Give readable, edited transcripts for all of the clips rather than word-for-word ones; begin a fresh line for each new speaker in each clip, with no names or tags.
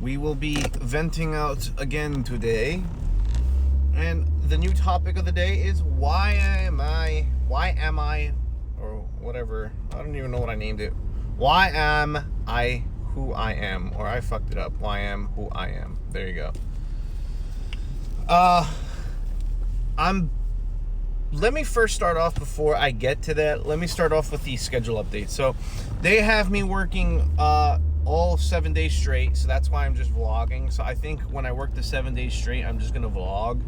We will be venting out again today. And the new topic of the day is why am I, or whatever, I don't even know what I named it. Why am I who I am? Or I fucked it up. Why I am who I am. There you go. Let me first start off before I get to that. Let me start off with the schedule update. So they have me working all 7 days straight, so that's why I'm just vlogging. So I think when I work the 7 days straight, I'm just gonna vlog.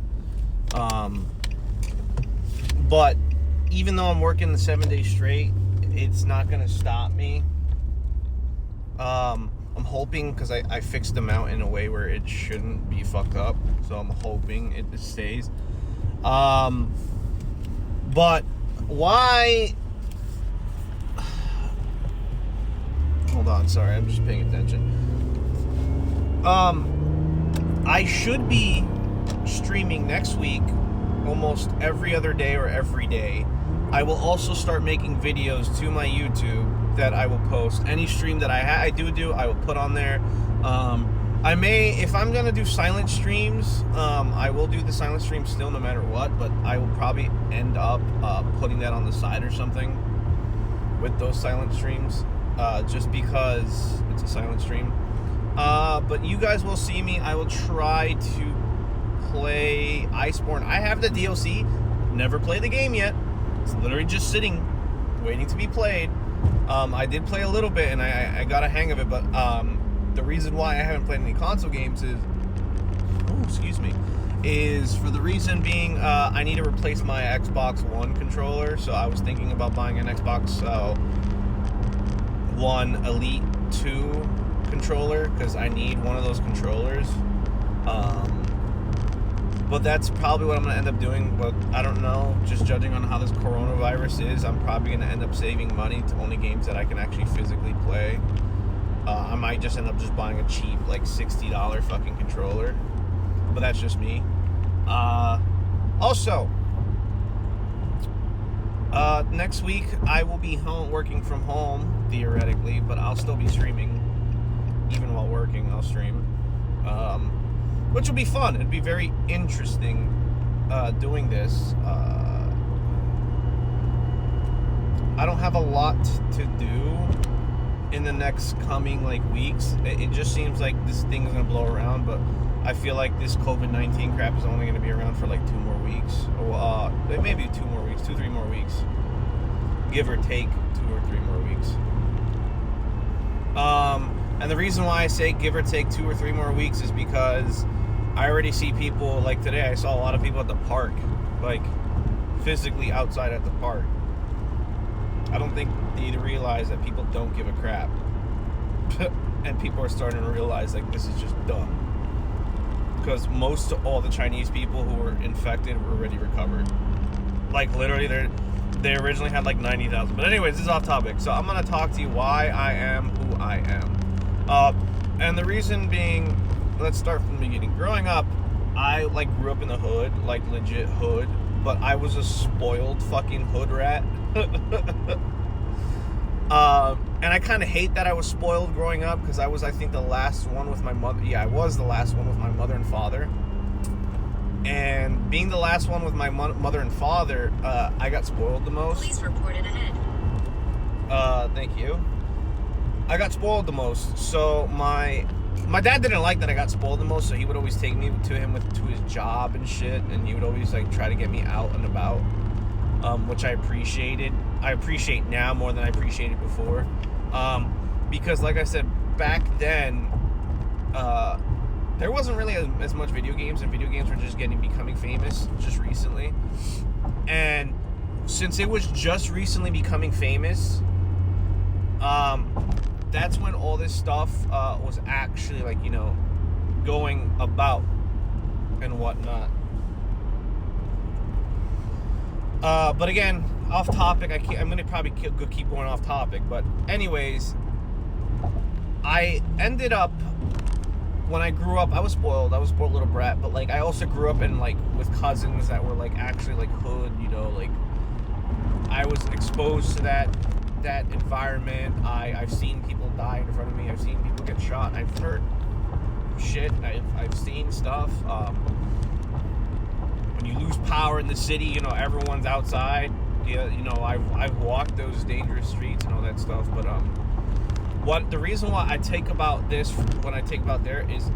But even though I'm working the 7 days straight, it's not gonna stop me. I'm hoping, because I fixed them out in a way where it shouldn't be fucked up, so I'm hoping it stays. But why? Hold on, sorry, I'm just paying attention. I should be streaming next week almost every other day or every day. I will also start making videos to my YouTube that I will post. Any stream that I do, I will put on there. I may, if I'm gonna do silent streams, I will do the silent stream still no matter what, but I will probably end up putting that on the side or something with those silent streams, just because it's a silent stream. But you guys will see me. I will try to play Iceborne. I have the DLC, never played the game yet. It's literally just sitting, waiting to be played. I did play a little bit and I got a hang of it, but the reason why I haven't played any console games is for the reason being I need to replace my Xbox One controller. So I was thinking about buying an Xbox One Elite 2 controller because I need one of those controllers. But that's probably what I'm going to end up doing, but I don't know. Just judging on how this coronavirus is, I'm probably going to end up saving money to only games that I can actually physically play. I might just end up just buying a cheap, like, $60 fucking controller. But that's just me. Also, next week I will be home working from home, theoretically, but I'll still be streaming. Even while working, I'll stream. Which will be fun. It'd be very interesting doing this. I don't have a lot to do in the next coming weeks. It just seems like this thing is gonna blow around, but I feel like this COVID-19 crap is only gonna be around for 2 more weeks. Maybe 2 more weeks, 2-3 more weeks, give or take 2 or 3 more weeks. And the reason why I say give or take 2 or 3 more weeks is because I already see people, like today, I saw a lot of people at the park, physically outside at the park. I don't think they realize that people don't give a crap. And people are starting to realize, this is just dumb. Because most of all the Chinese people who were infected were already recovered. Literally, they originally had 90,000. But anyways, this is off topic. So I'm going to talk to you why I am who I am. And the reason being, let's start from the beginning. Growing up, I grew up in the hood, legit hood, but I was a spoiled fucking hood rat. And I kind of hate that I was spoiled growing up because I was, I think, the last one with my mother. Yeah, I was the last one with my mother and father. And being the last one with my mother and father, I got spoiled the most.
Police reported ahead.
Thank you. I got spoiled the most. So my dad didn't like that I got spoiled the most, so he would always take me to his job and shit, and he would always try to get me out and about, which I appreciated. I appreciate now more than I appreciated before, because like I said, back then, there wasn't really as much video games, and video games were just becoming famous just recently. And since it was just recently becoming famous, that's when all this stuff was actually going about and whatnot. But again, off topic. I'm gonna probably keep going off topic. But anyways, I ended up, when I grew up, I was spoiled. I was a spoiled little brat. But I also grew up in with cousins that were actually hood. I was exposed to that environment. I've seen people die in front of me. I've seen people get shot. I've heard shit. I've seen stuff. When you lose power in the city, you know, everyone's outside. Yeah, you know, I've walked those dangerous streets and all that stuff. But what the reason why I take about this when I take about there is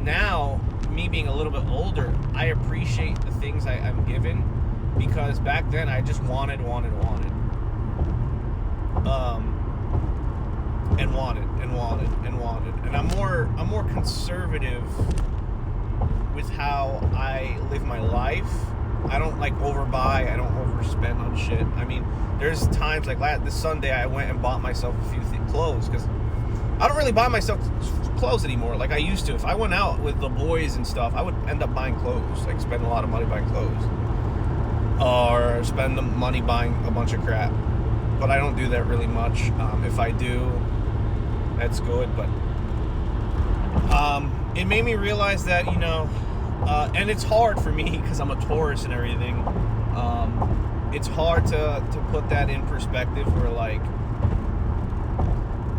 now, me being a little bit older, I appreciate the things I'm given, because back then I just wanted. And I'm more conservative with how I live my life. I don't like overbuy. I don't overspend on shit. I mean, there's times like this Sunday I went and bought myself a few clothes, because I don't really buy myself clothes anymore like I used to. If I went out with the boys and stuff, I would end up buying clothes, like spend a lot of money buying clothes, or spend the money buying a bunch of crap. But I don't do that really much. If I do, that's good. But it made me realize that, you know, and it's hard for me because I'm a Taurus and everything. It's hard to put that in perspective, where like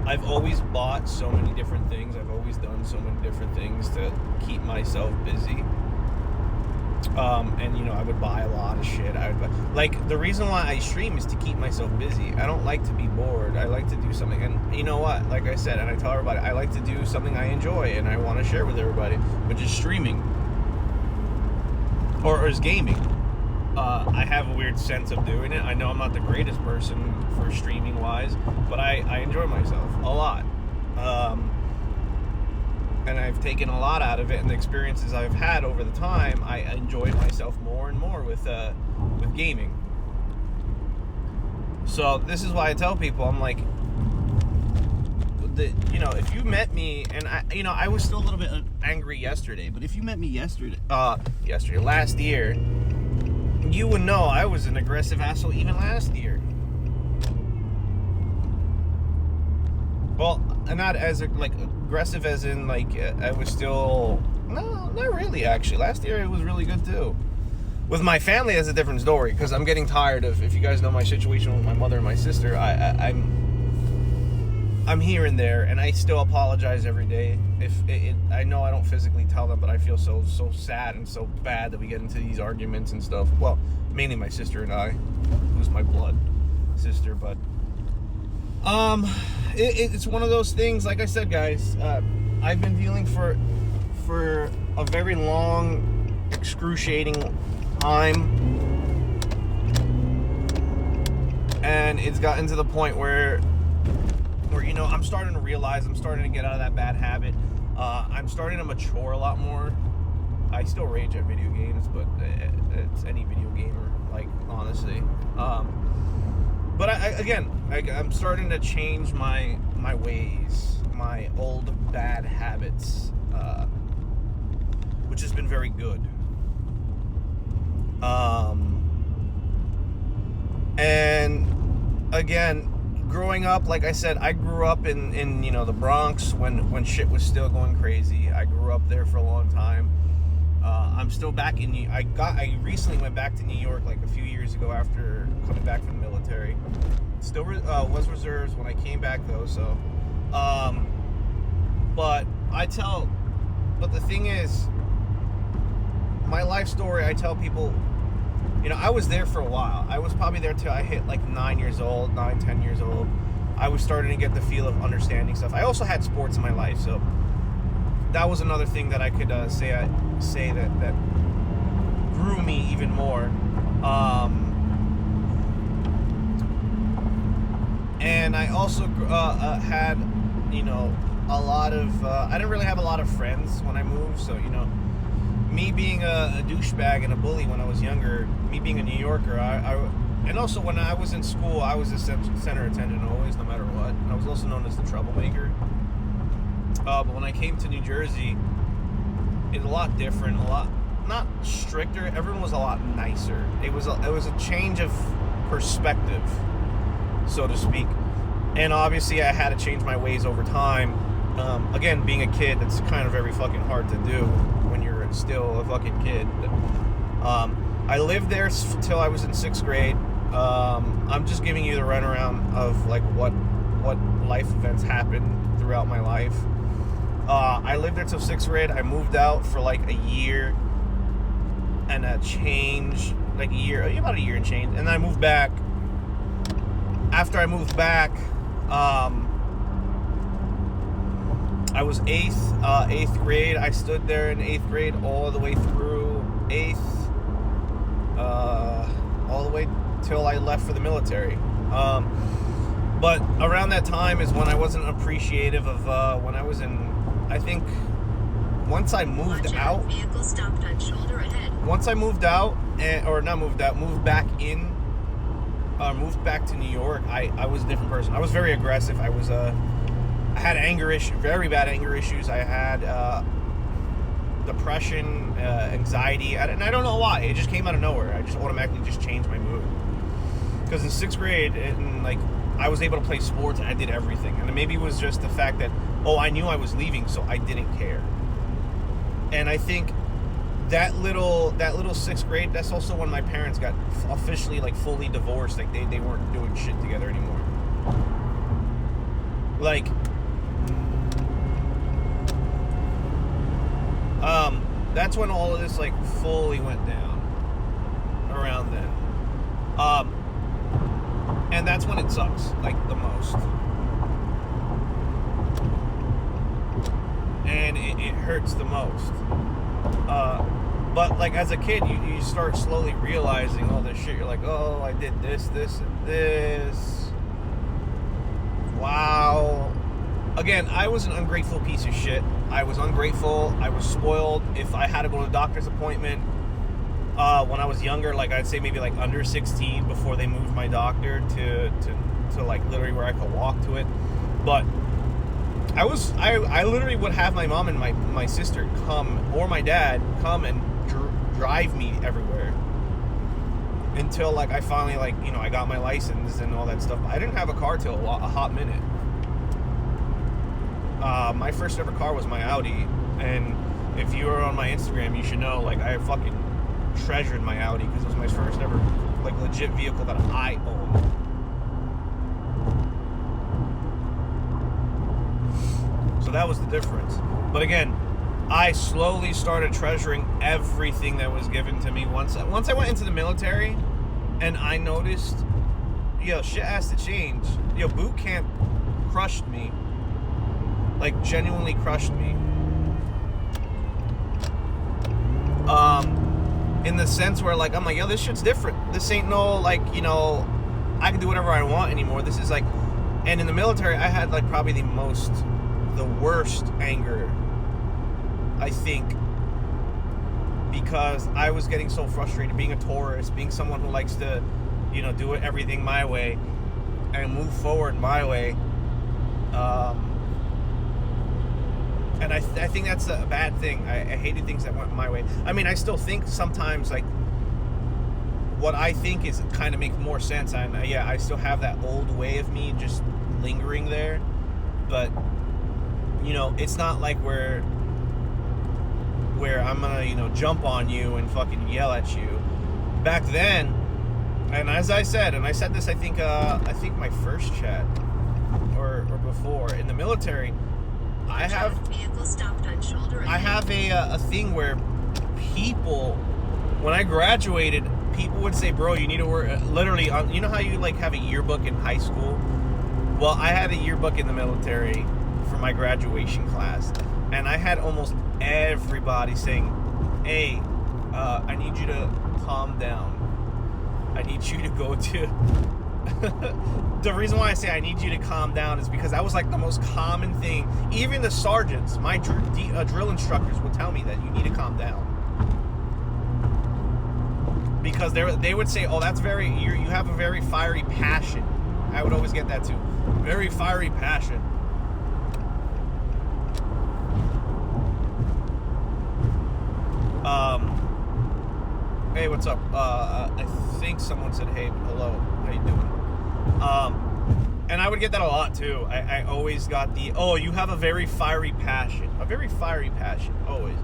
I've always bought so many different things. I've always done so many different things to keep myself busy. And you know, I would buy a lot of shit. Like, the reason why I stream is to keep myself busy. I don't like to be bored. I like to do something. And you know what? Like I said, and I tell everybody, I like to do something I enjoy and I want to share with everybody, which is streaming. Or is gaming. I have a weird sense of doing it. I know I'm not the greatest person for streaming wise, but I enjoy myself a lot. And I've taken a lot out of it, and the experiences I've had over the time, I enjoyed myself more and more with gaming. So this is why I tell people, I'm like, you know, if you met me, and I was still a little bit angry yesterday, but if you met me last year, you would know I was an aggressive asshole even last year. Well, not as aggressive as in like I was still, no, not really actually. Last year it was really good too. With my family, that's a different story, because I'm getting tired of, if you guys know my situation with my mother and my sister, I'm here and there, and I still apologize every day. I know I don't physically tell them, but I feel so sad and so bad that we get into these arguments and stuff. Well, mainly my sister and I, who's my blood sister, but it's one of those things. Like I said, guys, I've been dealing for a very long, excruciating time, and it's gotten to the point where you know, I'm starting to realize I'm starting to get out of that bad habit. I'm starting to mature a lot more. I still rage at video games, but it's any video gamer, like, honestly. But I'm starting to change my ways, my old bad habits, which has been very good. And again, growing up, like I said, I grew up in you know, the Bronx when shit was still going crazy. I grew up there for a long time. I'm still back in I recently went back to New York like a few years ago after coming back from the military. Still was reserves when I came back though, so but the thing is, my life story, I tell people, you know, I was there for a while. I was probably there till I hit like 10 years old. I was starting to get the feel of understanding stuff. I also had sports in my life, so that was another thing that I could say that grew me even more. And I also had, you know, a lot of, I didn't really have a lot of friends when I moved, so, you know, me being a douchebag and a bully when I was younger, me being a New Yorker, and also when I was in school, I was a center attendant always, no matter what. I was also known as the troublemaker. But when I came to New Jersey, it's a lot different, a lot, not stricter, everyone was a lot nicer. It was a change of perspective, so to speak. And obviously I had to change my ways over time. Again, being a kid, it's kind of very fucking hard to do when you're still a fucking kid. I lived there till I was in 6th grade. I'm just giving you the runaround of like what life events happened throughout my life. I lived there till 6th grade. I moved out for like a year and a change, like about a year and change. And then I moved back. After I moved back, I was eighth grade. I stood there in 8th grade all the way through 8th, all the way till I left for the military. But around that time is when I wasn't appreciative of when I was in, I think, once I moved out.
Vehicle stopped on shoulder ahead.
Once I moved out, moved back in, moved back to New York, I was a different person. I was very aggressive. I had anger issues, very bad anger issues. I had depression, anxiety, and I don't know why. It just came out of nowhere. I just automatically just changed my mood. Because in 6th grade, I was able to play sports and I did everything. And maybe it was just the fact that, I knew I was leaving, so I didn't care. And I think that little 6th grade, that's also when my parents got officially like fully divorced. Like they weren't doing shit together anymore. Like, that's when all of this like fully went down around then. And that's when it sucks, like, the most. And it hurts the most. But, like, as a kid, you start slowly realizing all this shit. You're like, oh, I did this, this, and this. Wow. Again, I was an ungrateful piece of shit. I was ungrateful. I was spoiled. If I had to go to a doctor's appointment, when I was younger, like I'd say maybe like under 16 before they moved my doctor to like literally where I could walk to it. But I literally would have my mom and my sister come, or my dad come and drive me everywhere until like I finally I got my license and all that stuff. I didn't have a car till a hot minute. My first ever car was my Audi, and if you were on my Instagram, you should know like I fucking treasured my Audi because it was my first ever like legit vehicle that I owned. So that was the difference. But again, I slowly started treasuring everything that was given to me once I went into the military, and I noticed, shit has to change. Boot camp crushed me. Like, genuinely crushed me. In the sense where, like, I'm like, this shit's different. This ain't no, like, I can do whatever I want anymore. This is like, and in the military, I had, like, probably the worst anger, I think, because I was getting so frustrated being a tourist, being someone who likes to, do everything my way and move forward my way. And I think that's a bad thing. I hated things that went my way. I mean, I still think sometimes, like, what I think is kind of makes more sense. I still have that old way of me just lingering there. But, it's not like where I'm gonna, jump on you and fucking yell at you. Back then, and as I said, and I said this, I think my first chat or before in the military, I have a thing where people, when I graduated, people would say, bro, you need to work, literally, you know how you like have a yearbook in high school? Well, I had a yearbook in the military for my graduation class, and I had almost everybody saying, hey, I need you to calm down. I need you to go to... The reason why I say I need you to calm down is because that was like the most common thing. Even the sergeants, my drill instructors would tell me that you need to calm down. Because they would say, oh, that's you have a very fiery passion. I would always get that too. Very fiery passion. Hey, what's up? I think someone said, hey, hello, how you doing? And I would get that a lot too. I always got you have a very fiery passion. A very fiery passion, always.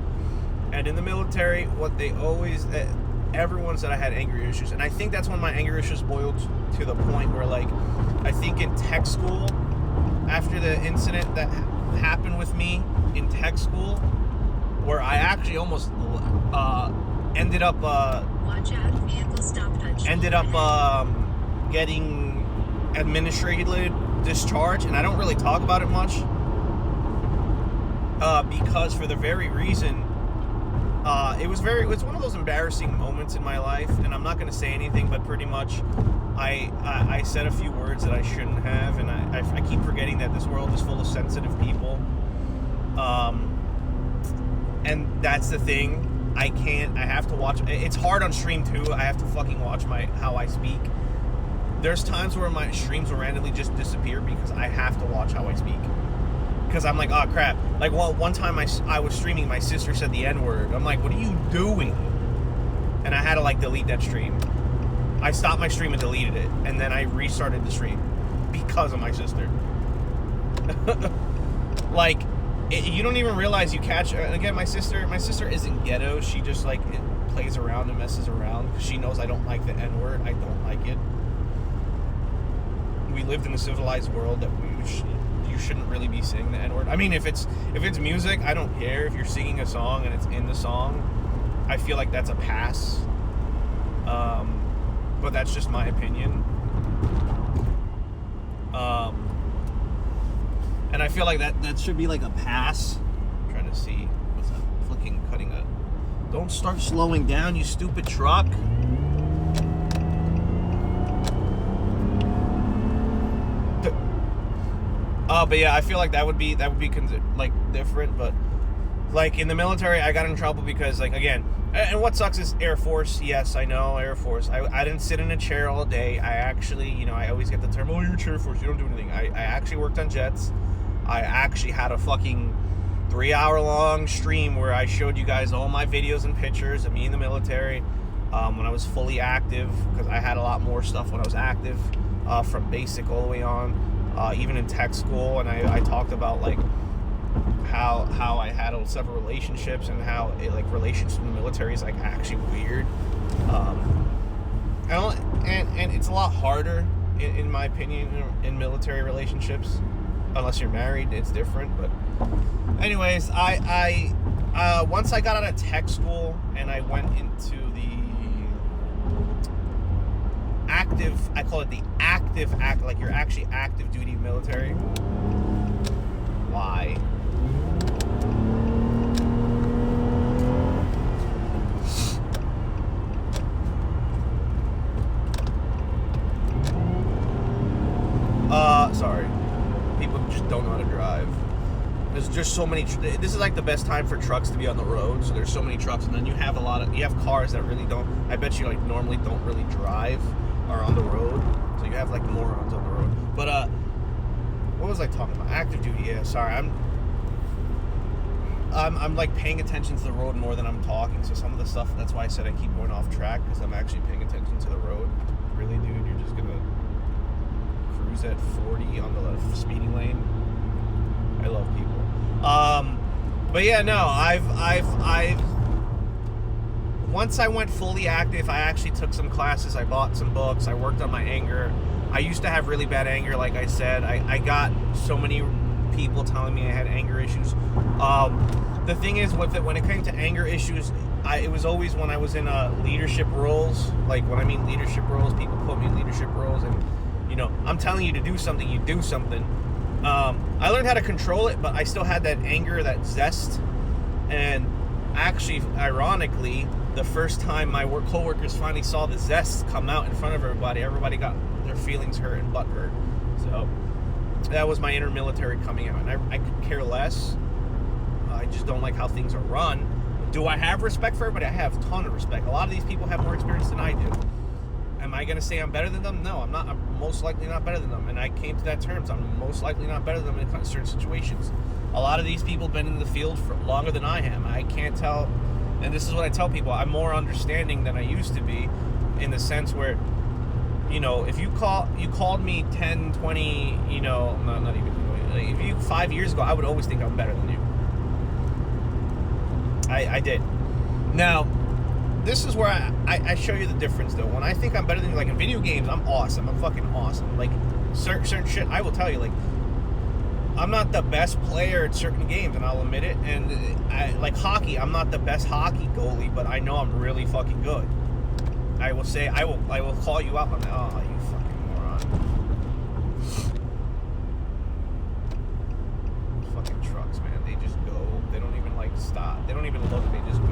And in the military, what they always, everyone said I had anger issues. And I think that's when my anger issues boiled to the point where, like, I think in tech school, after the incident that happened with me in tech school, where I actually almost ended up
Watch out, vehicle stopped on shoulder
getting administrative discharge, and I don't really talk about it much because for the very reason it's one of those embarrassing moments in my life, and I'm not going to say anything, but pretty much I said a few words that I shouldn't have, and I keep forgetting that this world is full of sensitive people, and that's the thing. I have to watch. It's hard on stream too. I have to fucking watch how I speak. There's times where my streams will randomly just disappear because I have to watch how I speak. Because I'm like, oh crap. Like, well, one time I was streaming, my sister said the N-word. I'm like, what are you doing? And I had to like delete that stream. I stopped my stream and deleted it, and then I restarted the stream because of my sister. Like, you don't even realize you catch. Again, my sister isn't ghetto. She just like plays around and messes around because she knows I don't like the N-word. I don't like it. We lived in a civilized world that you shouldn't really be saying the N-word. I mean, if it's music, I don't care. If you're singing a song and it's in the song, I feel like that's a pass. But that's just my opinion. And I feel like that should be like a pass. I'm trying to see what's that flicking cutting a. Don't start slowing down, you stupid truck. But yeah, I feel like that would be like different, but like in the military, I got in trouble because like again, and what sucks is Air Force. Yes, I know Air Force. I didn't sit in a chair all day. I actually, I always get the term, oh, you're Air Force, you don't do anything. I actually worked on jets. I actually had a fucking 3-hour-long stream where I showed you guys all my videos and pictures of me in the military when I was fully active, because I had a lot more stuff when I was active, from basic all the way on. Even in tech school, and I talked about like how I had several relationships and how relationships in the military is like actually weird, and it's a lot harder in my opinion in military relationships, unless you're married. It's different. But anyways, I once I got out of tech school and I went into the active, I call it the active like you're actually active duty military. Why? Sorry. People just don't know how to drive. There's just so many. This is like the best time for trucks to be on the road. So there's so many trucks, and then you have cars that really don't. I bet you like normally don't really drive. Are on the road, so you have like morons on the road. But what was I talking about? Active duty. Yeah, sorry. I'm like paying attention to the road more than I'm talking. So some of the stuff, that's why I said I keep going off track, because I'm actually paying attention to the road. Really, dude, you're just gonna cruise at 40 on the speeding lane. I love people. But yeah, no, I've once I went fully active, I actually took some classes, I bought some books, I worked on my anger. I used to have really bad anger, like I said. I got so many people telling me I had anger issues. The thing is, with it, when it came to anger issues, it was always when I was in leadership roles. Like, when I mean leadership roles, people put me in leadership roles, and, I'm telling you to do something, you do something. I learned how to control it, but I still had that anger, that zest, and actually, ironically, the first time my co-workers finally saw the zest come out in front of everybody got their feelings hurt and butt hurt. So that was my inner military coming out, and I could care less. I just don't like how things are run. Do I have respect for everybody? I have a ton of respect. A lot of these people have more experience than I do. Am I going to say I'm better than them? No, I'm not. I'm most likely not better than them, and I came to that terms. I'm most likely not better than them in certain situations. A lot of these people have been in the field for longer than I am. I can't tell. And this is what I tell people, I'm more understanding than I used to be, in the sense where, if you called me 10, 20, not even, if you 5 years ago, I would always think I'm better than you. I did. Now, this is where I show you the difference, though. When I think I'm better than you, like in video games, I'm awesome. I'm fucking awesome. Like, certain shit, I will tell you, like, I'm not the best player at certain games, and I'll admit it. And like hockey, I'm not the best hockey goalie, but I know I'm really fucking good. I will say, I will call you out on that. Oh, you fucking moron. Fucking trucks, man. They just go. They don't even like stop. They don't even look. They just go.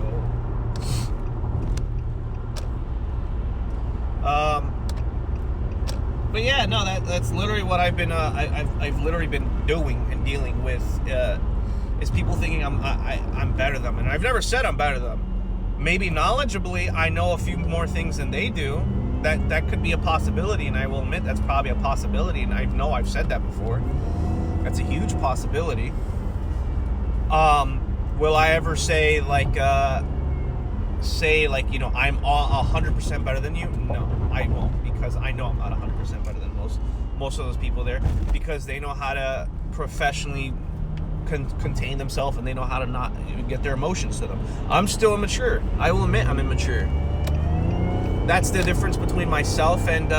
But yeah, no, that's literally what I've been. I've literally been doing and dealing with. Is people thinking I'm better than them, and I've never said I'm better than them. Maybe knowledgeably, I know a few more things than they do. That could be a possibility, and I will admit that's probably a possibility. And I know I've said that before. That's a huge possibility. Will I ever say like you know, I'm 100% better than you? No, I won't, because I know I'm not 100% better than most of those people there, because they know how to professionally contain themselves, and they know how to not get their emotions to them. I'm still immature. I will admit I'm immature. That's the difference between myself and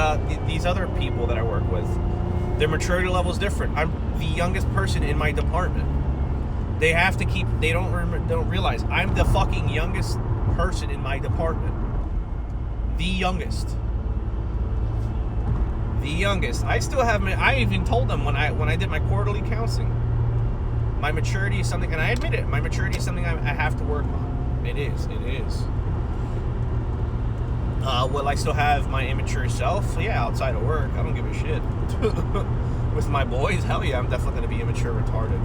these other people that I work with. Their maturity level is different. I'm the youngest person in my department. They have to keep. They don't realize I'm the fucking youngest person in my department. The youngest. The youngest. I still have. I even told them when I did my quarterly counseling. My maturity is something, and I admit it. My maturity is something I have to work on. It is. It is. Will I still have my immature self? Yeah, outside of work, I don't give a shit. With my boys, hell yeah, I'm definitely going to be immature, retarded.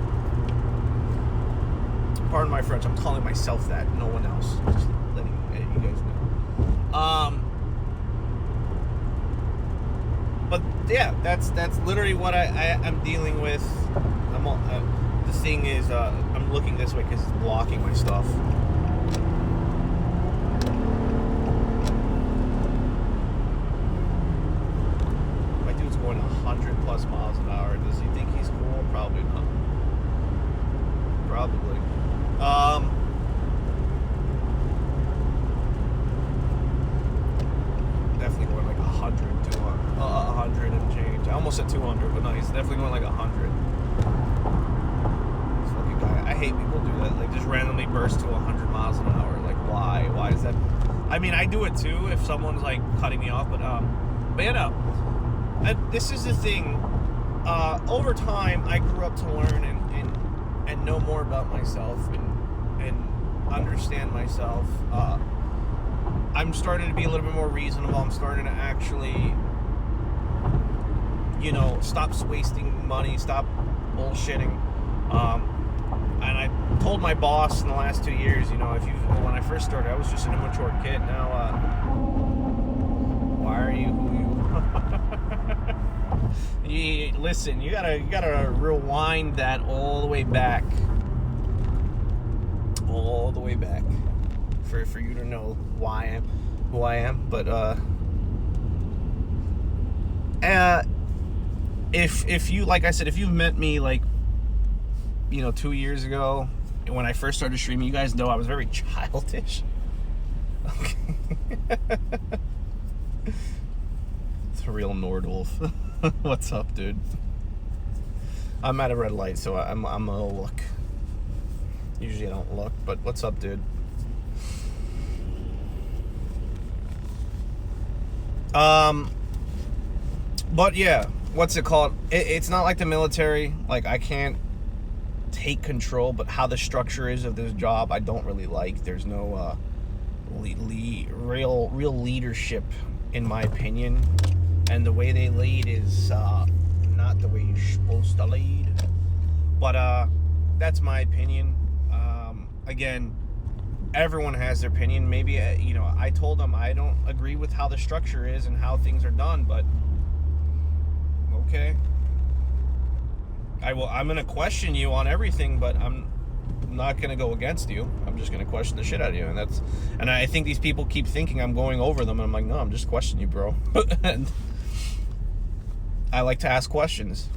Pardon my French, I'm calling myself that, no one else. Just letting you guys know. But yeah, that's literally what I'm dealing with. The thing is, I'm looking this way because it's blocking my stuff. My dude's going 100 plus miles an hour. Does he think he's cool? Probably not. Probably. Definitely going like 100 to 100 and change. I almost said 200, but no, he's definitely going like 100. This fucking guy. I hate people do that. Like just randomly burst to 100 miles an hour. Like why? Why is that? I mean, I do it too if someone's like cutting me off, but you know, this is the thing. Over time, I grew up to learn and know more about myself and understand myself. I'm starting to be a little bit more reasonable. I'm starting to actually, you know, stop wasting money, stop bullshitting. And I told my boss in the last 2 years, you know, when I first started, I was just an immature kid. Now, why are you who you? Listen, you gotta rewind that all the way back. All the way back. For you to know who I am. But if you, like I said, if you've met me like, you know, 2 years ago when I first started streaming, you guys know I was very childish. Okay. It's a real Nordwolf. What's up, dude? I'm at a red light, so I'm gonna look. Usually I don't look, but what's up, dude? But yeah, what's it called? It's not like the military. Like, I can't take control, but how the structure is of this job, I don't really like. There's no real leadership, in my opinion. And the way they lead is not the way you're supposed to lead. But that's my opinion. Again, everyone has their opinion. Maybe, you know, I told them I don't agree with how the structure is and how things are done, but okay. I'm going to question you on everything, but I'm not going to go against you. I'm just going to question the shit out of you. And I think these people keep thinking I'm going over them, and I'm like, no, I'm just questioning you, bro. And I like to ask questions.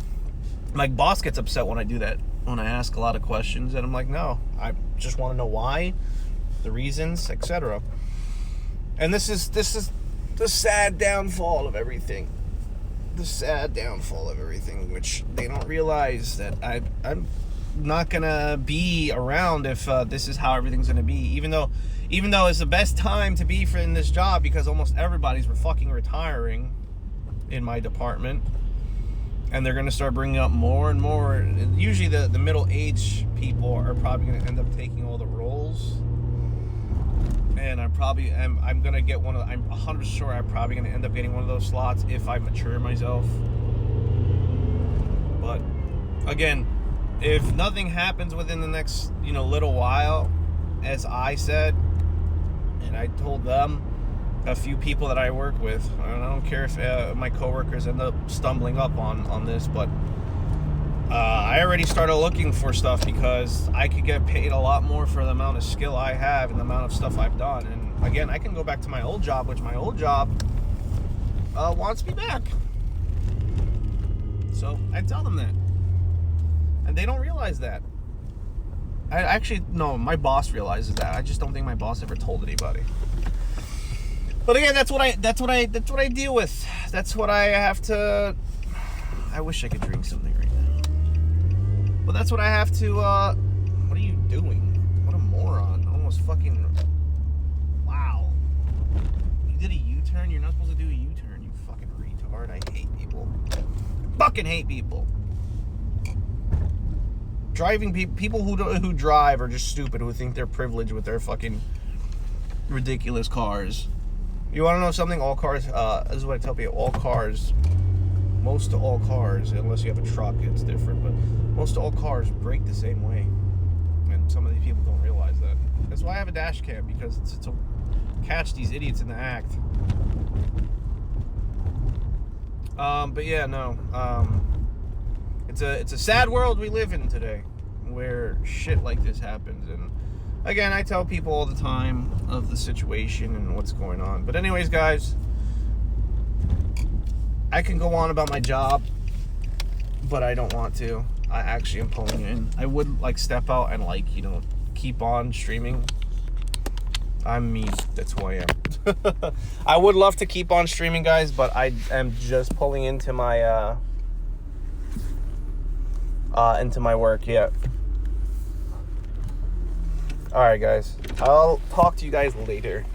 My boss gets upset when I do that, when I ask a lot of questions, and I'm like, no, I just want to know why, the reasons, etc. And this is the sad downfall of everything. the sad downfall of everything, which they don't realize that I'm not gonna be around if this is how everything's gonna be. Even though it's the best time to be in this job because almost everybody's fucking retiring in my department, and they're gonna start bringing up more and more. Usually the middle-aged people are probably gonna end up taking all the roles. And I'm gonna get one of. I'm 100% sure I'm probably gonna end up getting one of those slots if I mature myself. But again, if nothing happens within the next little while, as I said, and I told them, a few people that I work with, and I don't care if my coworkers end up stumbling up on this, but I already started looking for stuff because I could get paid a lot more for the amount of skill I have and the amount of stuff I've done. And again, I can go back to my old job, which my old job wants me back. So I tell them that. And they don't realize that. No, my boss realizes that. I just don't think my boss ever told anybody. But again, that's what I deal with. That's what I have to. I wish I could drink something right now. But that's what I have to, what are you doing? What a moron. Almost fucking, wow. You did a U-turn? You're not supposed to do a U-turn, you fucking retard. I hate people. Fucking hate people. People who drive are just stupid, who think they're privileged with their fucking ridiculous cars. You want to know something? All cars, this is what I tell people, most all cars, unless you have a truck, it's different, but most all cars brake the same way. And some of these people don't realize that. That's why I have a dash cam, because it's to catch these idiots in the act. But yeah, no. It's a sad world we live in today, where shit like this happens. And again, I tell people all the time of the situation and what's going on. But anyways, guys, I can go on about my job, but I don't want to. I actually am pulling in. I would step out and keep on streaming. I'm me. That's who I am. I would love to keep on streaming, guys, but I am just pulling into my work. Yeah. All right, guys. I'll talk to you guys later.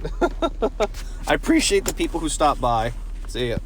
I appreciate the people who stopped by. See ya.